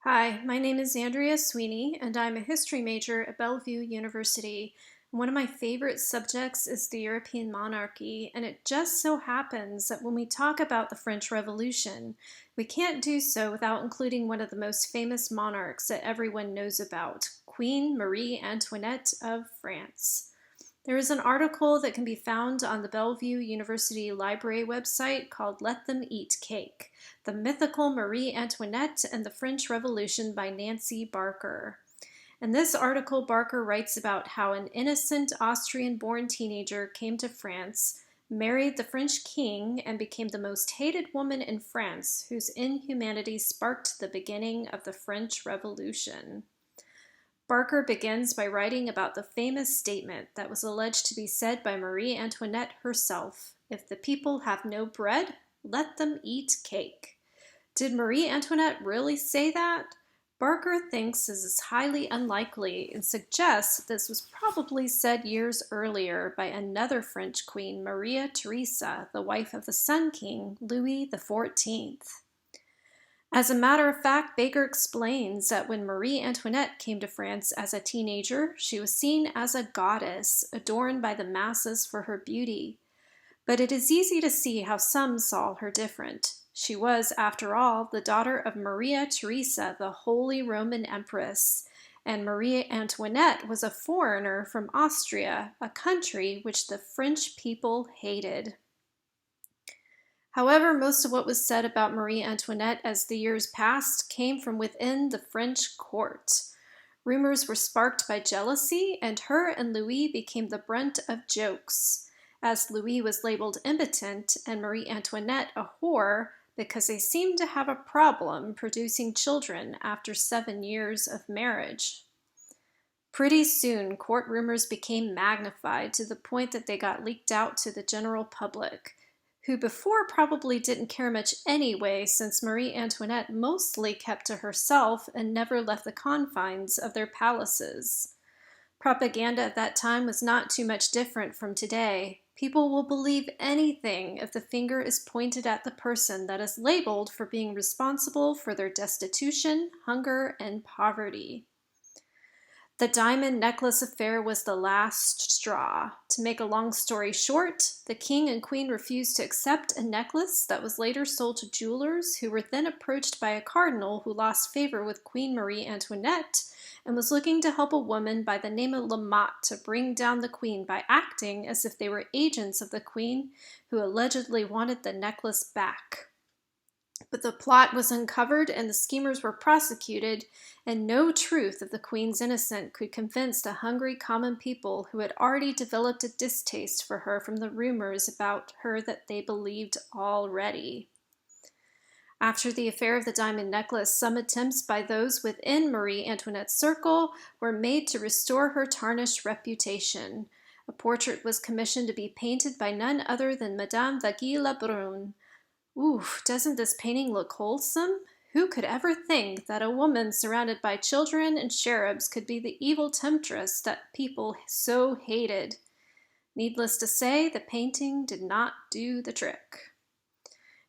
Hi, my name is Andrea Sweeney, and I'm a history major at Bellevue University. One of my favorite subjects is the European monarchy, and it just so happens that when we talk about the French Revolution, we can't do so without including one of the most famous monarchs that everyone knows about, Queen Marie Antoinette of France. There is an article that can be found on the Bellevue University Library website called Let Them Eat Cake, The Mythical Marie Antoinette and the French Revolution by Nancy Barker. In this article, Barker writes about how an innocent Austrian-born teenager came to France, married the French king, and became the most hated woman in France, whose inhumanity sparked the beginning of the French Revolution. Barker begins by writing about the famous statement that was alleged to be said by Marie Antoinette herself: "If the people have no bread, let them eat cake." Did Marie Antoinette really say that? Barker thinks this is highly unlikely and suggests this was probably said years earlier by another French queen, Maria Theresa, the wife of the Sun King, Louis XIV. As a matter of fact, Baker explains that when Marie Antoinette came to France as a teenager, she was seen as a goddess, adorned by the masses for her beauty. But it is easy to see how some saw her different. She was, after all, the daughter of Maria Theresa, the Holy Roman Empress, and Marie Antoinette was a foreigner from Austria, a country which the French people hated. However, most of what was said about Marie Antoinette as the years passed came from within the French court. Rumors were sparked by jealousy, and her and Louis became the brunt of jokes, as Louis was labeled impotent and Marie Antoinette a whore because they seemed to have a problem producing children after 7 years of marriage. Pretty soon, court rumors became magnified to the point that they got leaked out to the general public, who before probably didn't care much anyway, since Marie Antoinette mostly kept to herself and never left the confines of their palaces. Propaganda at that time was not too much different from today. People will believe anything if the finger is pointed at the person that is labeled for being responsible for their destitution, hunger, and poverty. The diamond necklace affair was the last straw. To make a long story short, the king and queen refused to accept a necklace that was later sold to jewelers, who were then approached by a cardinal who lost favor with Queen Marie Antoinette and was looking to help a woman by the name of Lamotte to bring down the queen by acting as if they were agents of the queen, who allegedly wanted the necklace back. But the plot was uncovered and the schemers were prosecuted, and no truth of the queen's innocence could convince the hungry common people who had already developed a distaste for her from the rumors about her that they believed already. After the affair of the diamond necklace, some attempts by those within Marie Antoinette's circle were made to restore her tarnished reputation. A portrait was commissioned to be painted by none other than Madame Vaguille-Lebrun. Ooh, doesn't this painting look wholesome? Who could ever think that a woman surrounded by children and cherubs could be the evil temptress that people so hated? Needless to say, the painting did not do the trick.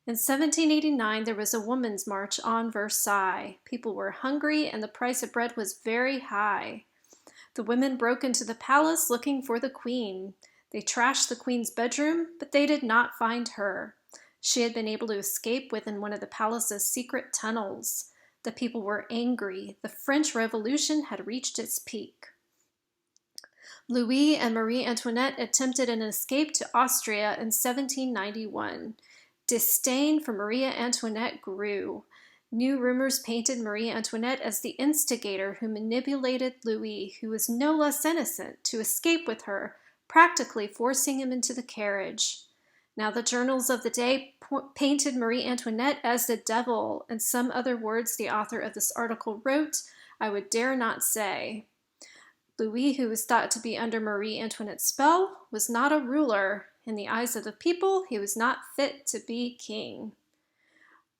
In 1789, there was a women's march on Versailles. People were hungry and the price of bread was very high. The women broke into the palace looking for the queen. They trashed the queen's bedroom, but they did not find her. She had been able to escape within one of the palace's secret tunnels. The people were angry. The French Revolution had reached its peak. Louis and Marie Antoinette attempted an escape to Austria in 1791. Disdain for Marie Antoinette grew. New rumors painted Marie Antoinette as the instigator who manipulated Louis, who was no less innocent, to escape with her, practically forcing him into the carriage. Now, the journals of the day painted Marie Antoinette as the devil, and some other words the author of this article wrote I would dare not say. Louis, who was thought to be under Marie Antoinette's spell, was not a ruler. In the eyes of the people, he was not fit to be king.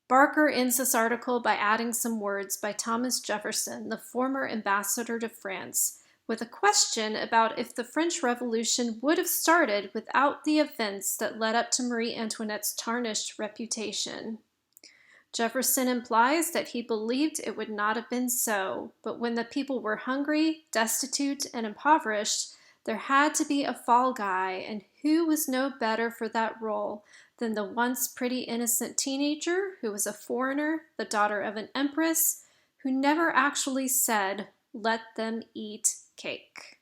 Barker ends this article by adding some words by Thomas Jefferson, the former ambassador to France, with a question about if the French Revolution would have started without the events that led up to Marie Antoinette's tarnished reputation. Jefferson implies that he believed it would not have been so, but when the people were hungry, destitute, and impoverished, there had to be a fall guy, and who was no better for that role than the once pretty innocent teenager who was a foreigner, the daughter of an empress, who never actually said, "Let them eat cake."